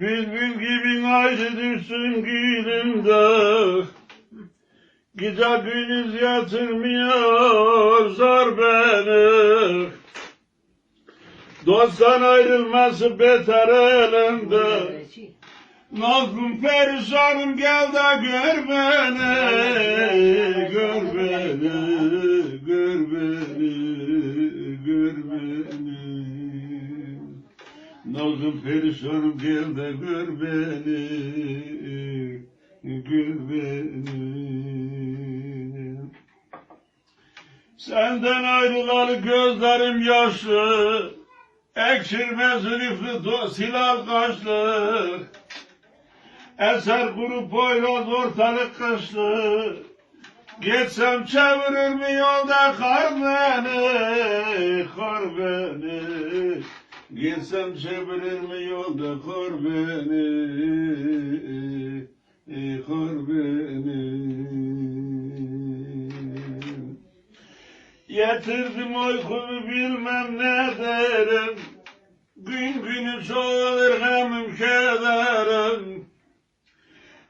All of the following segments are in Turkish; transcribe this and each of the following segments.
Bülbül gibi ayrı düşsün gülümde, gece gündüz yatırmıyor zor beni. Dosttan ayrılması beter elimde. Nazlım perişanım gel de gör beni, gör beni, gör beni, gör beni. Nazlım perişanım gel de gör beni, gör beni. Senden ayrılalı gözlerim yaşlı, ekşirmez zülüflü silah kaşlı. Eser kuru poyraz ortalık kışlı. Geçsem çevirir mi yolda kar beni, kar beni. Geçsem çevirir mi yolda kar beni, kar beni. Yetirdim uykumu bilmem ne derim. Gün günü çoğalır hemim kederim.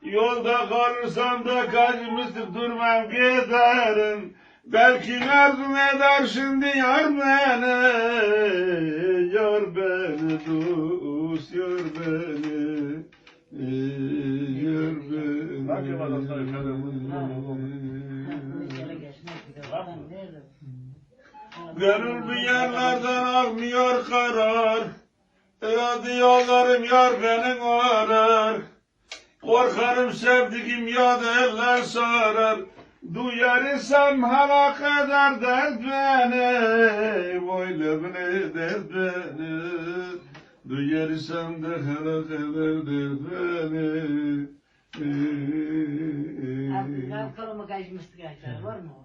Yolda kalırsam da kaçmıştır durmam giderim. Belki arzum eder şimdi yar beni, yar beni dost, yar beni, yar beni. Gönül bir yerlerden almıyor karar, irade yollarım yar benim arar. Korkarım sevdiğim yad eller sarar, duyar isem helak eder dert beni, böyle bile dert beni. Duyar isem de helak eder dert beni. Abi kolumu kaçmıştı gerçekten, var mı o?